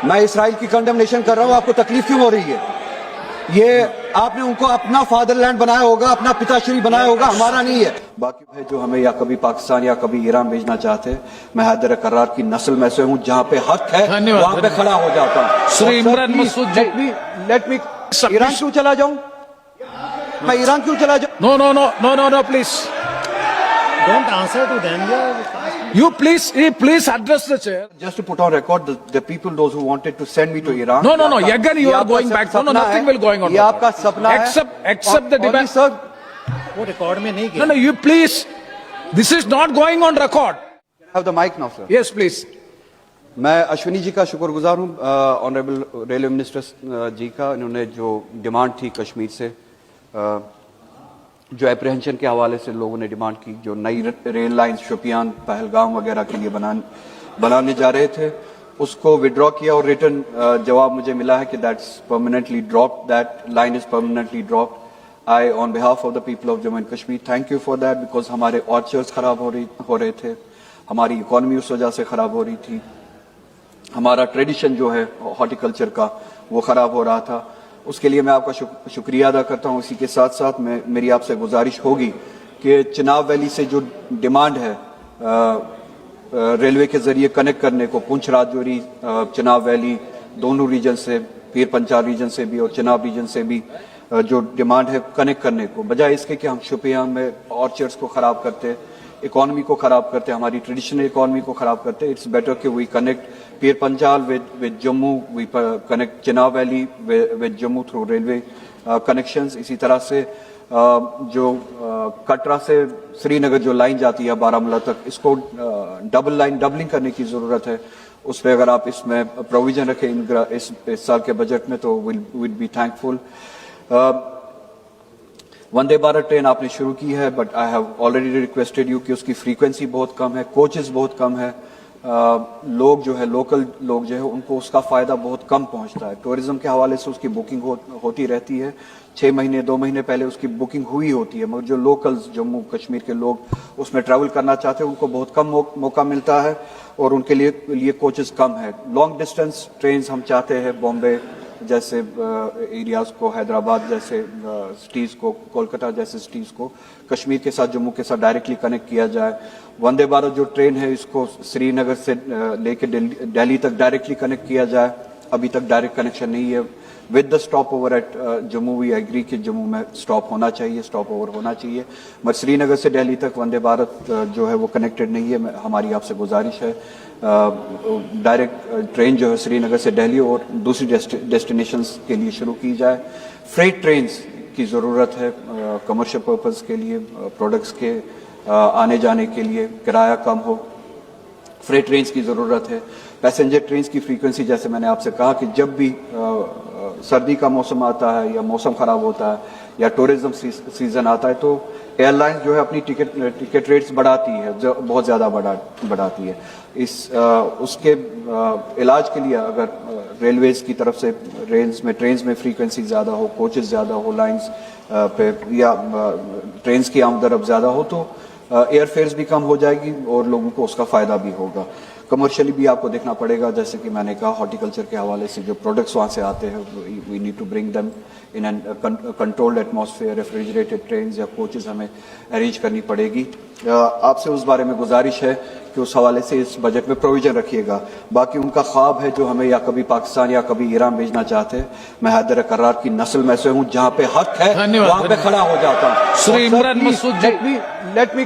मैं इसराइल की कंडेमनेशन कर रहा हूँ, आपको तकलीफ क्यों हो रही है? ये आपने उनको अपना फादरलैंड बनाया होगा, अपना पिताश्री बनाया होगा, हमारा नहीं है। बाकी भाई जो हमें या कभी पाकिस्तान या कभी ईरान भेजना चाहते हैं, मैं हैदर करार की नस्ल में से हूँ, जहाँ पे हक है वहाँ पे खड़ा हो जाता हूँ। श्री इमरान मसूद जी, लेट मी ईरान क्यों चला जाऊँ? मैं ईरान क्यों चला जाऊँ? No, please. Don't answer to them. You please address the chair. Just to put on record, the people, those who wanted to send me to Iran. No. Again, you are going back. No, nothing will going on. ये आपका सपना है. Except the debate. Sir, वो record में नहीं किया. No, you please. This is not going on record. have the mic now, sir. Yes, please. मैं अश्विनी जी का शुक्रगुजार हूँ, ऑनरेबल रेलवे मिनिस्टर जी का। इन्होंने जो डिमांड थी कश्मीर से, जो एप्रीहेंशन के हवाले से लोगों ने डिमांड की, जो नई रेल लाइन शोपियान पहलगाम वगैरह के लिए बनाने जा रहे थे, उसको विड्रॉ किया और रिटर्न जवाब मुझे मिला है कि that's permanently dropped, that line is permanently dropped. I on behalf of the people of Jammu and Kashmir thank you for that, because हमारे ऑर्चर्ड्स खराब हो रहे थे, हमारी इकोनॉमी उस वजह से खराब हो रही थी, हमारा ट्रेडिशन जो है हॉर्टिकल्चर का वो खराब हो रहा था। उसके लिए मैं आपका शुक्रिया अदा करता हूँ। इसी के साथ साथ मेरी आपसे गुजारिश होगी कि चिनाब वैली से जो डिमांड है रेलवे के जरिए कनेक्ट करने को, पुंछ राजौरी चिनाब वैली दोनों रीजन से, पीर पंचाल रीजन से भी और चिनाब रीजन से भी जो डिमांड है कनेक्ट करने को, बजाय इसके कि हम शोपियान में ऑर्चर्ड्स को खराब करते, इकोनॉमी को खराब करते, हमारी ट्रेडिशनल इकोनॉमी को खराब करते, इट्स बेटर कि we connect Pir Panjal with Jammu, we connect Chenab valley with Jammu through railway connections. इसी तरह से जो कटरा से श्रीनगर जो लाइन जाती है बारामूला तक, इसको डबलिंग करने की जरूरत है। उस पर अगर आप इसमें प्रोविजन रखें इस साल के बजट में तो will be thankful. Vande Bharat train आपने शुरू की है, but I have already requested you कि उसकी फ्रीक्वेंसी बहुत कम है, कोचेस बहुत कम है, लोग जो है लोकल लोग जो है उनको उसका फायदा बहुत कम पहुंचता है। टूरिज्म के हवाले से उसकी बुकिंग होती रहती है, 6 महीने 2 महीने पहले उसकी बुकिंग हुई होती है, मगर जो लोकल्स जम्मू कश्मीर के लोग उसमें ट्रैवल करना चाहते हैं उनको बहुत कम मौका मिलता है और उनके लिए कोचेस कम है। लॉन्ग डिस्टेंस ट्रेन हम चाहते हैं, बॉम्बे जैसे एरियाज को, हैदराबाद जैसे सिटीज़ को, कोलकाता जैसे सिटीज़ को कश्मीर के साथ, जम्मू के साथ डायरेक्टली कनेक्ट किया जाए। वंदे भारत जो ट्रेन है इसको श्रीनगर से लेके दिल्ली तक डायरेक्टली कनेक्ट किया जाए, अभी तक डायरेक्ट कनेक्शन नहीं है। With the stop over at Jammu, we agree कि जम्मू में स्टॉप ओवर होना चाहिए, मगर श्रीनगर से दिल्ली तक वंदे भारत जो है वो कनेक्टेड नहीं है। हमारी आपसे गुजारिश है डायरेक्ट ट्रेन जो है श्रीनगर से दिल्ली और दूसरी डेस्टिनेशंस के लिए शुरू की जाए। फ्रेट ट्रेन्स की ज़रूरत है कमर्शियल पर्पस के लिए, प्रोडक्ट्स के आने जाने के लिए, किराया कम हो, फ्रेट ट्रेन्स की ज़रूरत है। पैसेंजर ट्रेन्स की फ्रीक्वेंसी, जैसे मैंने आपसे कहा कि जब भी सर्दी का मौसम आता है या मौसम ख़राब होता है या टूरिज्म सीज़न आता है तो एयरलाइंस जो है अपनी टिकट रेट्स बढ़ाती है, बहुत ज़्यादा बढ़ाती है। उसके इलाज के लिए अगर रेलवेज की तरफ से ट्रेन्स में फ्रीक्वेंसी ज़्यादा हो, कोचेस ज़्यादा हो लाइंस पे, या ट्रेन्स की आमदरफ्त ज़्यादा हो तो एयर फेयर्स भी कम हो जाएगी और लोगों को उसका फ़ायदा भी होगा। कमर्शियली भी आपको देखना पड़ेगा, जैसे कि मैंने कहा हॉर्टिकल्चर के हवाले से जो प्रोडक्ट्स वहाँ से आते हैं, we need to bring them in an controlled atmosphere. Refrigerated trains या कोचेस हमें अरेंज करनी पड़ेगी। आपसे उस बारे में गुजारिश है कि उस हवाले से इस बजट में प्रोविजन रखिएगा। बाकी उनका ख्वाब है जो हमें या कभी पाकिस्तान या कभी ईरान भेजना चाहते हैं, मैं हैदर करार की नस्ल में से हूँ, जहाँ पे हक है वहाँ पे खड़ा हो जाता हूँ। श्री इमरान मसूद जी, लेट मी